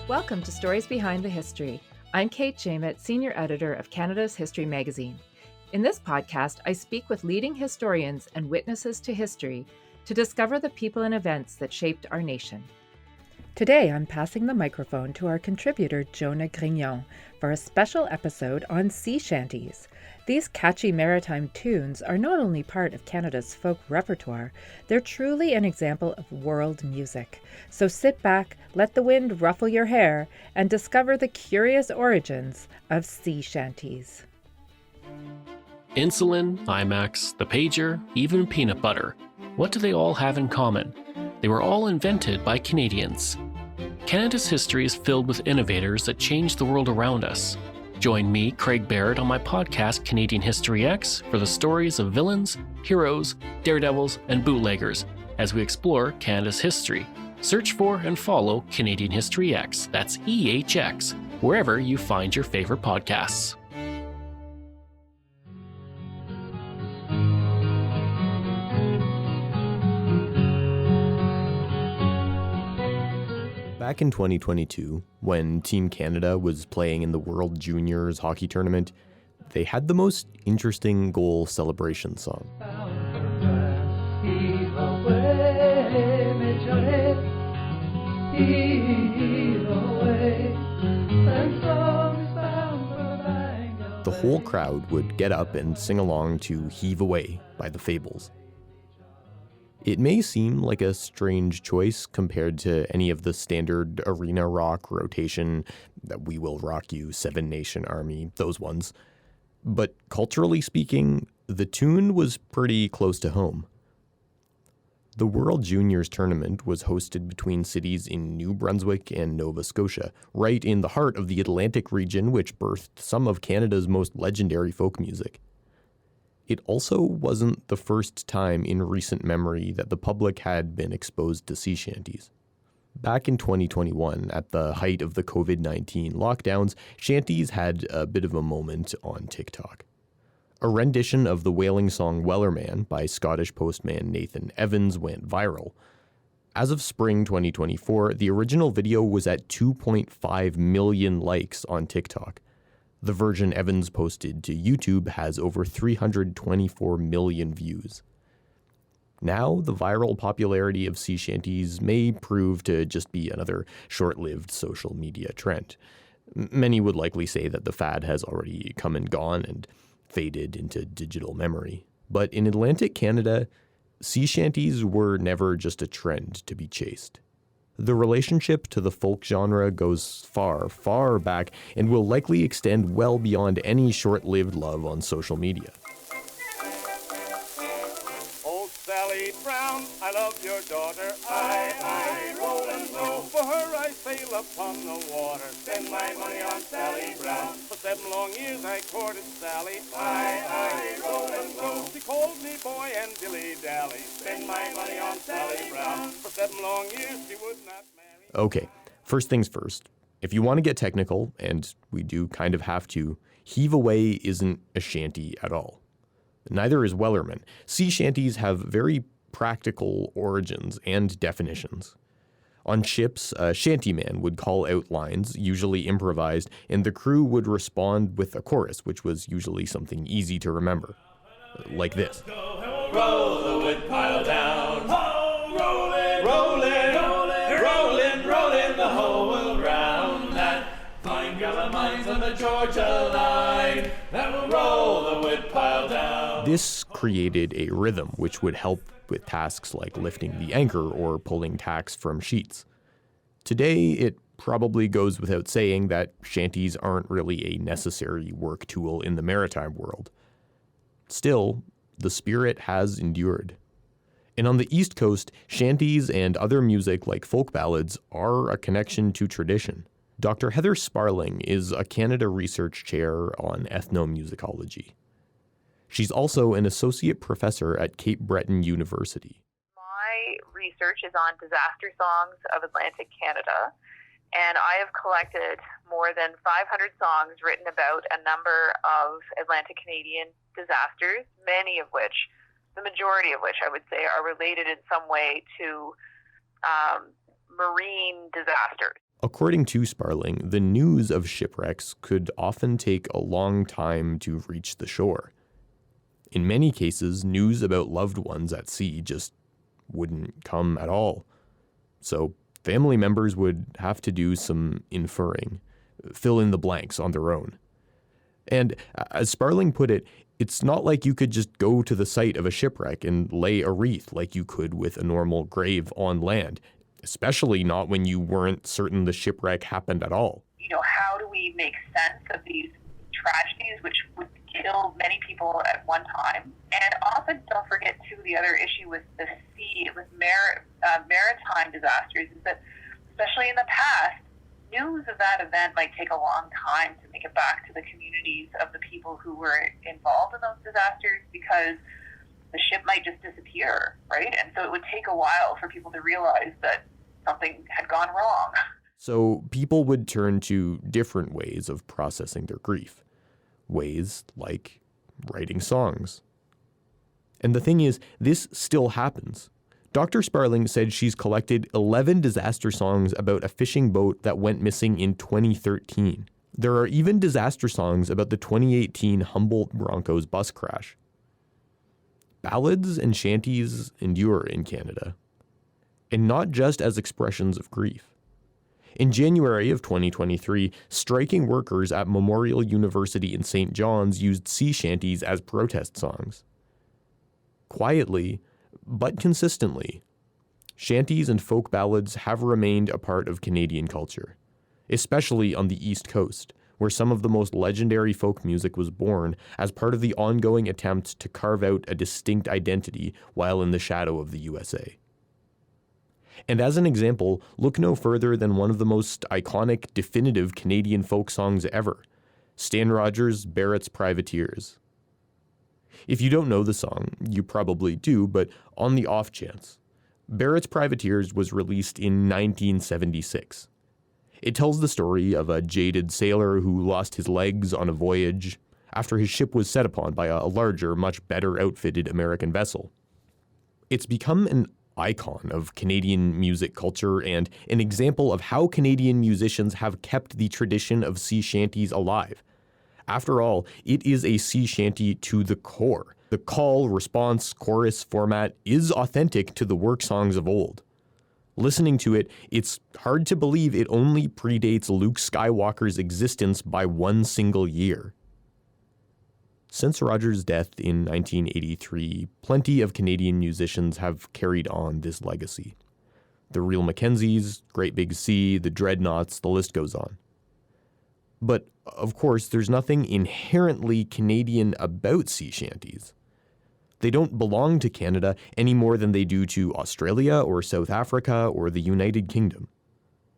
Welcome to Stories Behind the History. I'm Kate Jaimet, Senior Editor of Canada's History Magazine. In this podcast, I speak with leading historians and witnesses to history to discover the people and events that shaped our nation. Today, I'm passing the microphone to our contributor, Jonah Grignon, for a special episode on sea shanties. These catchy maritime tunes are not only part of Canada's folk repertoire, they're truly an example of world music. So sit back, let the wind ruffle your hair, and discover the curious origins of sea shanties. Insulin, IMAX, the pager, even peanut butter. What do they all have in common? They were all invented by Canadians. Canada's history is filled with innovators that changed the world around us. Join me, Craig Barrett, on my podcast Canadian History X for the stories of villains, heroes, daredevils, and bootleggers as we explore Canada's history. Search for and follow Canadian History X, that's EHX, wherever you find your favorite podcasts. Back in 2022, when Team Canada was playing in the World Juniors hockey tournament, they had the most interesting goal celebration song. The whole crowd would get up and sing along to Heave Away by the Fables. It may seem like a strange choice compared to any of the standard arena rock rotation, that We Will Rock You, Seven Nation Army, those ones. But culturally speaking, the tune was pretty close to home. The World Juniors tournament was hosted between cities in New Brunswick and Nova Scotia, right in the heart of the Atlantic region, which birthed some of Canada's most legendary folk music. It also wasn't the first time in recent memory that the public had been exposed to sea shanties. Back in 2021, at the height of the COVID-19 lockdowns, shanties had a bit of a moment on TikTok. A rendition of the whaling song Wellerman by Scottish postman Nathan Evans went viral. As of spring 2024, the original video was at 2.5 million likes on TikTok. The version Evans posted to YouTube has over 324 million views. Now, the viral popularity of sea shanties may prove to just be another short-lived social media trend. Many would likely say that the fad has already come and gone and faded into digital memory. But in Atlantic Canada, sea shanties were never just a trend to be chased. The relationship to the folk genre goes far, far back and will likely extend well beyond any short-lived love on social media. Oh, Sally Brown, I love your daughter. I roll and blow. For her I sail upon the water. Spend my money on Sally Brown. For 7 long years I courted Sally. I roll and blow. She called me boy and dilly-dally. Spend my money on Sally Brown. For 7 long years she would not marry. Okay, first things first. If you want to get technical, and we do kind of have to, Heave Away isn't a shanty at all. Neither is Wellerman. Sea shanties have very practical origins and definitions. On ships, a shantyman would call out lines, usually improvised, and the crew would respond with a chorus, which was usually something easy to remember. Like this. Roll the wood pile down. Rollin', rollin', rollin', rollin', rollin' the whole world round. That fine gala mines on the Georgia line that will roll the wood pile down. This created a rhythm which would help with tasks like lifting the anchor or pulling tacks from sheets. Today, it probably goes without saying that shanties aren't really a necessary work tool in the maritime world. Still, the spirit has endured. And on the East Coast, shanties and other music like folk ballads are a connection to tradition. Dr. Heather Sparling is a Canada Research Chair on ethnomusicology. She's also an associate professor at Cape Breton University. My research is on disaster songs of Atlantic Canada, and I have collected more than 500 songs written about a number of Atlantic Canadian disasters, many of which, the majority of which I would say, are related in some way to marine disasters. According to Sparling, the news of shipwrecks could often take a long time to reach the shore. In many cases, news about loved ones at sea just wouldn't come at all. So family members would have to do some inferring, fill in the blanks on their own. And as Sparling put it, it's not like you could just go to the site of a shipwreck and lay a wreath like you could with a normal grave on land, especially not when you weren't certain the shipwreck happened at all. How do we make sense of these tragedies which would kill many people at one time? And often, don't forget, too, the other issue with the sea, with maritime disasters, is that, especially in the past, news of that event might take a long time to make it back to the communities of the people who were involved in those disasters, because the ship might just disappear, right? And so it would take a while for people to realize that something had gone wrong. So people would turn to different ways of processing their grief. Ways like writing songs. And the thing is, this still happens. Dr. Sparling said she's collected 11 disaster songs about a fishing boat that went missing in 2013. There are even disaster songs about the 2018 Humboldt Broncos bus crash. Ballads and shanties endure in Canada, and not just as expressions of grief. In January of 2023, striking workers at Memorial University in St. John's used sea shanties as protest songs. Quietly, but consistently, shanties and folk ballads have remained a part of Canadian culture, especially on the East Coast, where some of the most legendary folk music was born as part of the ongoing attempt to carve out a distinct identity while in the shadow of the USA. And as an example, look no further than one of the most iconic, definitive Canadian folk songs ever, Stan Rogers' Barrett's Privateers. If you don't know the song, you probably do, but on the off chance, Barrett's Privateers was released in 1976. It tells the story of a jaded sailor who lost his legs on a voyage after his ship was set upon by a larger, much better outfitted American vessel. It's become an icon of Canadian music culture and an example of how Canadian musicians have kept the tradition of sea shanties alive. After all, it is a sea shanty to the core. The call, response, chorus format is authentic to the work songs of old. Listening to it, it's hard to believe it only predates Luke Skywalker's existence by one single year. Since Rogers' death in 1983, plenty of Canadian musicians have carried on this legacy. The Real Mackenzies, Great Big Sea, the Dreadnoughts, the list goes on. But, of course, there's nothing inherently Canadian about sea shanties. They don't belong to Canada any more than they do to Australia or South Africa or the United Kingdom.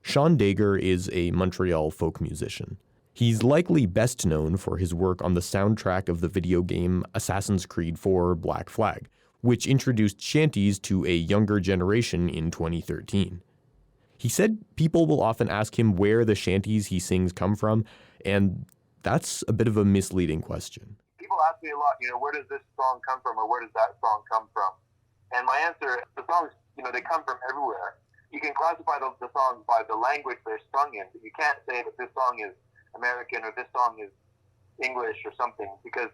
Sean Dager is a Montreal folk musician. He's likely best known for his work on the soundtrack of the video game Assassin's Creed 4 Black Flag, which introduced shanties to a younger generation in 2013. He said people will often ask him where the shanties he sings come from, and that's a bit of a misleading question. People ask me a lot, where does this song come from or where does that song come from? And my answer, the songs, they come from everywhere. You can classify the songs by the language they're sung in, but you can't say that this song is American or this song is English or something, because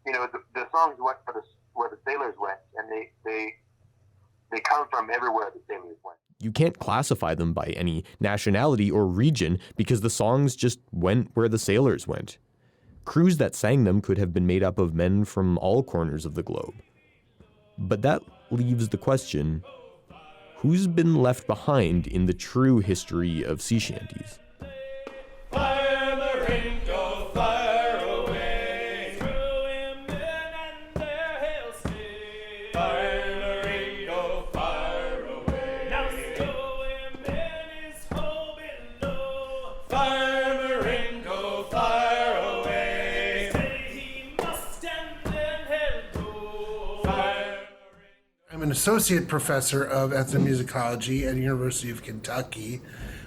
the songs went for where the sailors went, and they come from everywhere the sailors went. You can't classify them by any nationality or region because the songs just went where the sailors went. Crews that sang them could have been made up of men from all corners of the globe. But that leaves the question, who's been left behind in the true history of sea shanties? I'm an associate professor of ethnomusicology at the University of Kentucky,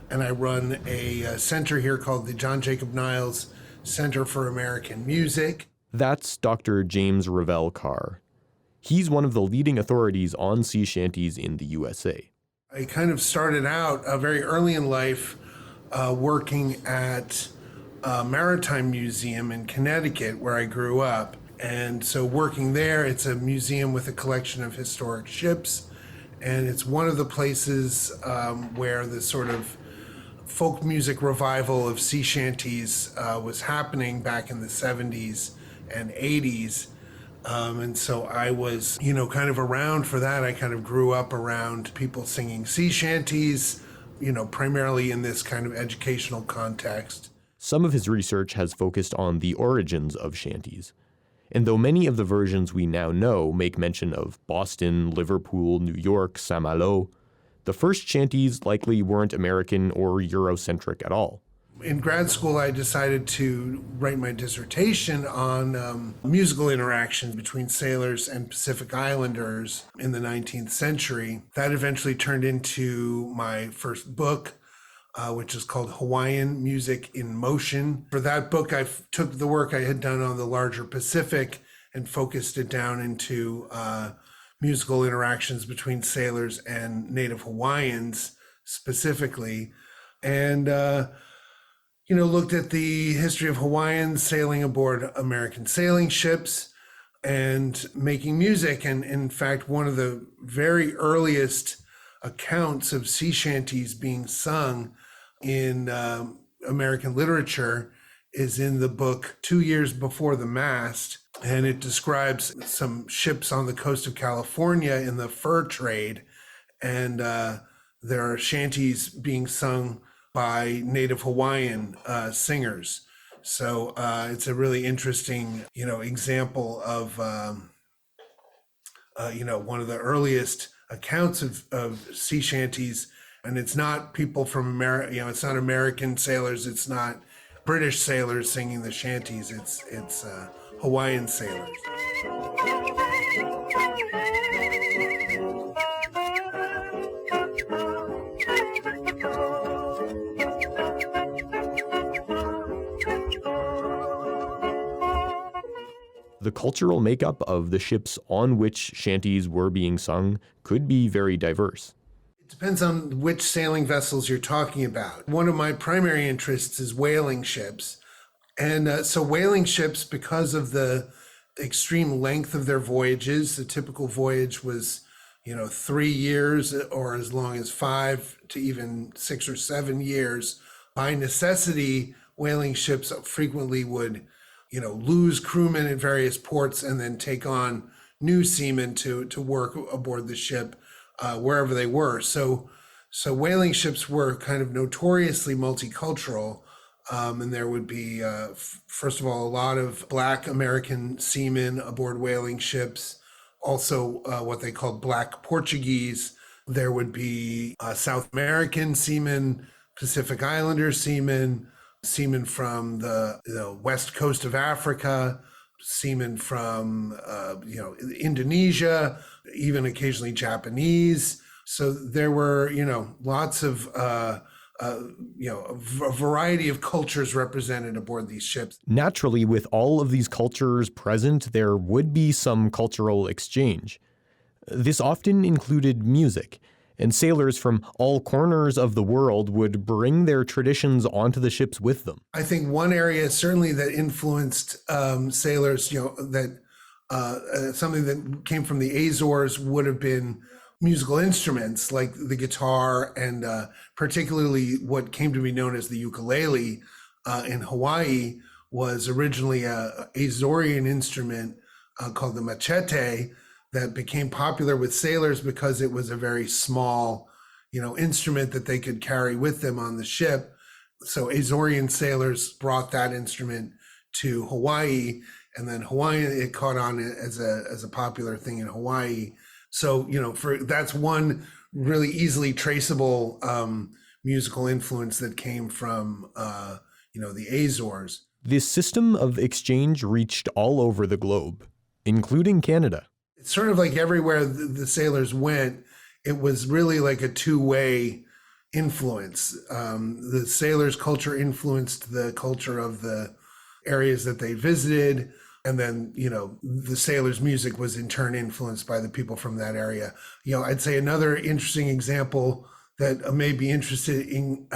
and I run a center here called the John Jacob Niles Center for American Music. That's Dr. James Revell Carr. He's one of the leading authorities on sea shanties in the USA. I kind of started out very early in life working at a maritime museum in Connecticut where I grew up. And so working there, it's a museum with a collection of historic ships. And it's one of the places where the sort of folk music revival of sea shanties was happening back in the 70s and 80s. And so I was, kind of around for that. I kind of grew up around people singing sea shanties, primarily in this kind of educational context. Some of his research has focused on the origins of shanties. And though many of the versions we now know make mention of Boston, Liverpool, New York, Saint-Malo, the first shanties likely weren't American or Eurocentric at all. In grad school, I decided to write my dissertation on musical interactions between sailors and Pacific Islanders in the 19th century. That eventually turned into my first book, which is called Hawaiian Music in Motion. For that book, I took the work I had done on the larger Pacific and focused it down into musical interactions between sailors and Native Hawaiians specifically. And looked at the history of Hawaiians sailing aboard American sailing ships and making music. And in fact, one of the very earliest accounts of sea shanties being sung in American literature is in the book 2 Years Before the Mast. And it describes some ships on the coast of California in the fur trade. And there are shanties being sung by Native Hawaiian singers. So it's a really interesting, example of, one of the earliest accounts of sea shanties. And it's not people from America, it's not American sailors, it's not British sailors singing the shanties, it's Hawaiian sailors. The cultural makeup of the ships on which shanties were being sung could be very diverse. It depends on which sailing vessels you're talking about. One of my primary interests is whaling ships. And so whaling ships, because of the extreme length of their voyages, the typical voyage was, 3 years or as long as 5 to even 6 or 7 years. By necessity, whaling ships frequently would lose crewmen at various ports and then take on new seamen to work aboard the ship wherever they were. So whaling ships were kind of notoriously multicultural. And there would be, first of all, a lot of Black American seamen aboard whaling ships, also what they called Black Portuguese. There would be South American seamen, Pacific Islander seamen from the west coast of Africa, seamen from Indonesia, even occasionally Japanese. So there were lots of a variety of cultures represented aboard these ships. Naturally, with all of these cultures present, there would be some cultural exchange. This often included music, and sailors from all corners of the world would bring their traditions onto the ships with them. I think one area certainly that influenced sailors, that something that came from the Azores would have been musical instruments like the guitar and particularly what came to be known as the ukulele in Hawaii was originally a Azorean instrument called the machete that became popular with sailors because it was a very small, instrument that they could carry with them on the ship. So Azorean sailors brought that instrument to Hawaii, and then it caught on as a popular thing in Hawaii. So, that's one really easily traceable musical influence that came from, the Azores. This system of exchange reached all over the globe, including Canada. It's sort of like everywhere the sailors went, it was really like a two-way influence. The sailors' culture influenced the culture of the areas that they visited. And then, the sailors' music was in turn influenced by the people from that area. I'd say another interesting example that may be interesting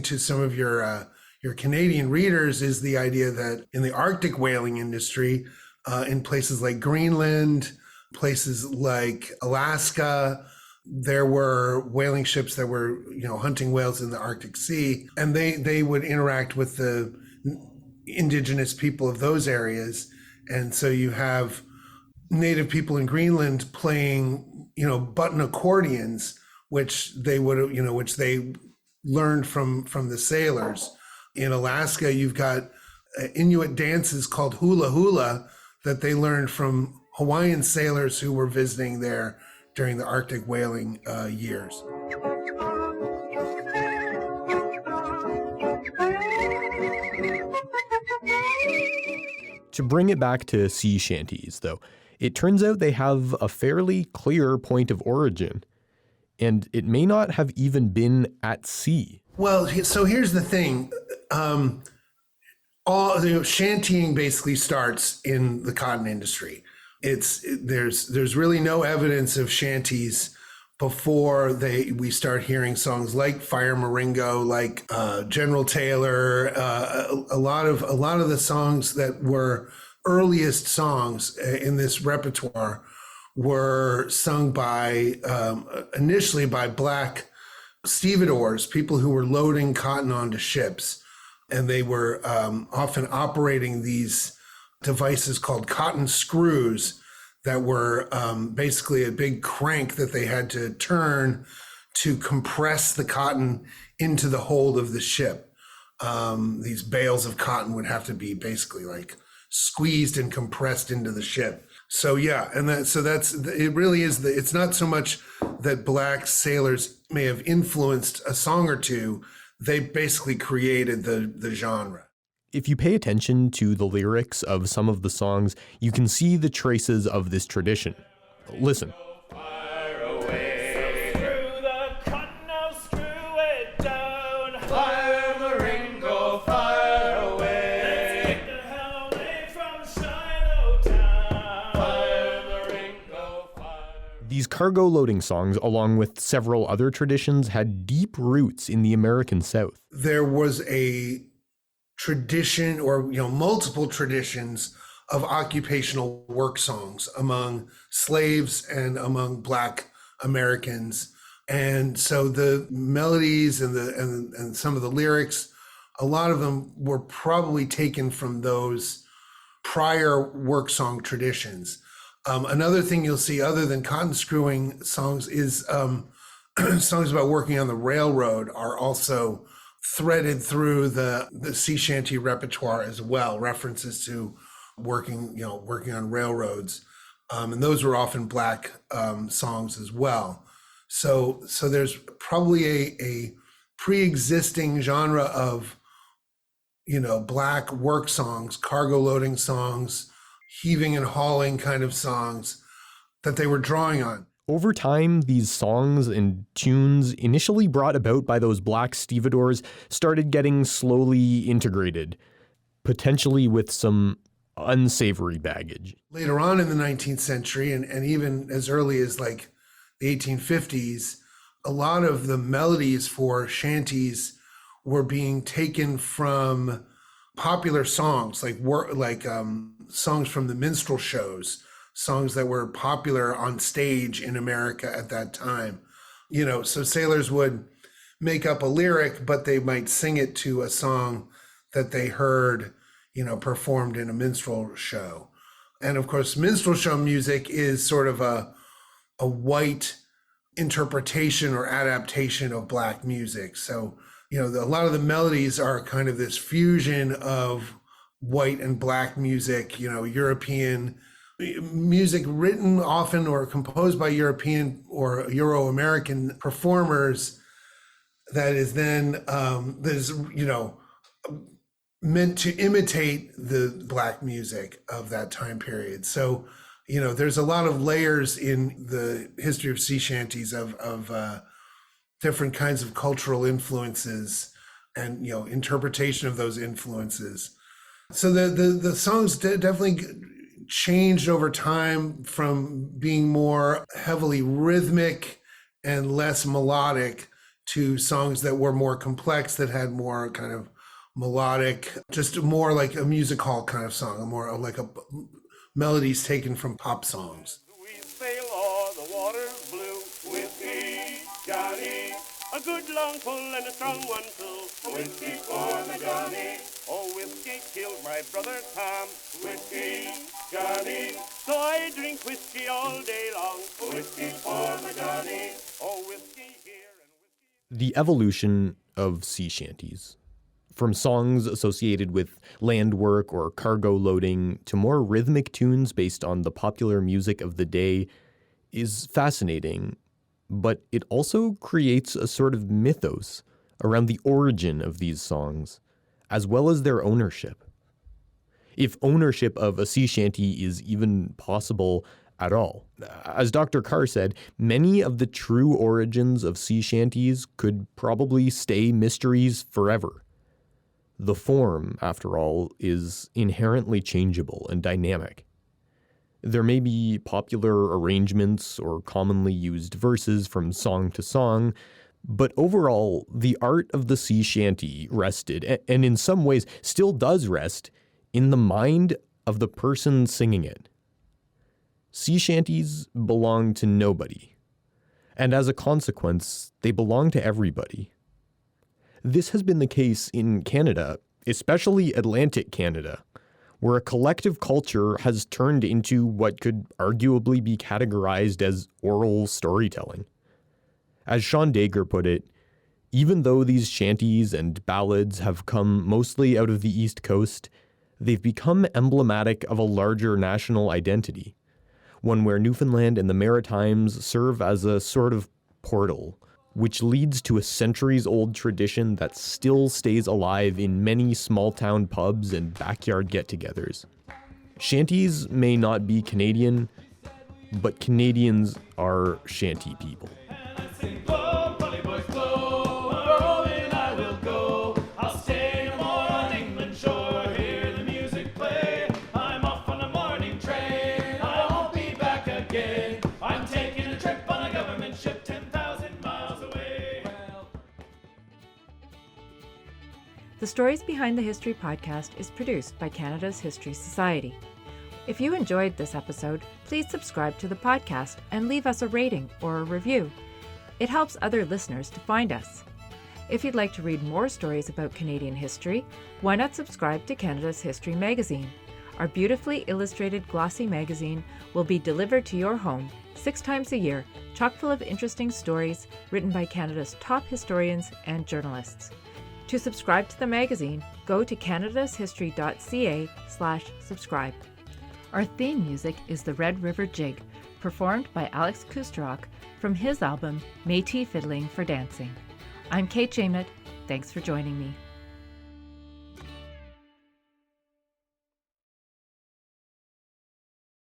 to some of your Canadian readers is the idea that in the Arctic whaling industry, in places like Greenland, places like Alaska, there were whaling ships that were, hunting whales in the Arctic Sea, and they would interact with the indigenous people of those areas. And so you have native people in Greenland playing, button accordions, which they would, which they learned from the sailors. In Alaska, you've got Inuit dances called hula hula that they learned from Hawaiian sailors who were visiting there during the Arctic whaling years. To bring it back to sea shanties, though, it turns out they have a fairly clear point of origin, and it may not have even been at sea. Well, so here's the thing. Shantying basically starts in the cotton industry. There's really no evidence of shanties before we start hearing songs like Fire Maringo, like General Taylor. A lot of the songs that were earliest songs in this repertoire were sung initially by black stevedores, people who were loading cotton onto ships, and they were often operating these devices called cotton screws that were basically a big crank that they had to turn to compress the cotton into the hold of the ship. These bales of cotton would have to be basically like squeezed and compressed into the ship. So yeah, and it really is it's not so much that black sailors may have influenced a song or two, they basically created the genre. If you pay attention to the lyrics of some of the songs, you can see the traces of this tradition. Listen. Fire away. Screw the cotton, now screw it down. Fire Maringo, fire away. Let's get the hell away from Shiloh town. Fire Maringo, fire. These cargo loading songs, along with several other traditions, had deep roots in the American South. There was a tradition, or multiple traditions, of occupational work songs among slaves and among black Americans. And so the melodies and some of the lyrics, a lot of them were probably taken from those prior work song traditions. Another thing you'll see other than cotton screwing songs is songs about working on the railroad are also threaded through the sea shanty repertoire as well, references to working on railroads. And those were often black songs as well. So there's probably a pre-existing genre of, black work songs, cargo loading songs, heaving and hauling kind of songs that they were drawing on. Over time, these songs and tunes, initially brought about by those black stevedores, started getting slowly integrated, potentially with some unsavory baggage. Later on in the 19th century, and even as early as like the 1850s, a lot of the melodies for shanties were being taken from popular songs, like songs from the minstrel shows, songs that were popular on stage in America at that time. So sailors would make up a lyric, but they might sing it to a song that they heard, performed in a minstrel show. And of course, minstrel show music is sort of a white interpretation or adaptation of black music. So, a lot of the melodies are kind of this fusion of white and black music, European music written often or composed by European or Euro-American performers that is then meant to imitate the black music of that time period. So, there's a lot of layers in the history of sea shanties of different kinds of cultural influences and, interpretation of those influences. So the songs definitely changed over time from being more heavily rhythmic and less melodic to songs that were more complex, that had more kind of melodic, just more like a music hall kind of song, more like a melodies taken from pop songs. We sail o'er the water's blue. Whiskey, Johnny, a good long pull and a strong one too. Whiskey for me, Johnny. Oh, whiskey killed my brother Tom. Whiskey, Johnny. So I drink whiskey all day long. Whiskey for me, Johnny. Oh, whiskey here and whiskey. The evolution of sea shanties, from songs associated with land work or cargo loading to more rhythmic tunes based on the popular music of the day, is fascinating, but it also creates a sort of mythos around the origin of these songs, as well as their ownership. If ownership of a sea shanty is even possible at all. As Dr. Carr said, many of the true origins of sea shanties could probably stay mysteries forever. The form, after all, is inherently changeable and dynamic. There may be popular arrangements or commonly used verses from song to song, but overall, the art of the sea shanty rested, and in some ways still does rest, in the mind of the person singing it. Sea shanties belong to nobody, and as a consequence, they belong to everybody. This has been the case in Canada, especially Atlantic Canada, where a collective culture has turned into what could arguably be categorized as oral storytelling. As Sean Dager put it, even though these shanties and ballads have come mostly out of the East Coast, they've become emblematic of a larger national identity, one where Newfoundland and the Maritimes serve as a sort of portal, which leads to a centuries-old tradition that still stays alive in many small-town pubs and backyard get-togethers. Shanties may not be Canadian, but Canadians are shanty people. The Stories Behind the History podcast is produced by Canada's History Society. If you enjoyed this episode, please subscribe to the podcast and leave us a rating or a review. It helps other listeners to find us. If you'd like to read more stories about Canadian history, why not subscribe to Canada's History magazine? Our beautifully illustrated glossy magazine will be delivered to your home 6 times a year, chock full of interesting stories written by Canada's top historians and journalists. To subscribe to the magazine, go to canadashistory.ca/subscribe. Our theme music is the Red River Jig, performed by Alex Kusterok from his album Métis Fiddling for Dancing. I'm Kate Jaimet. Thanks for joining me.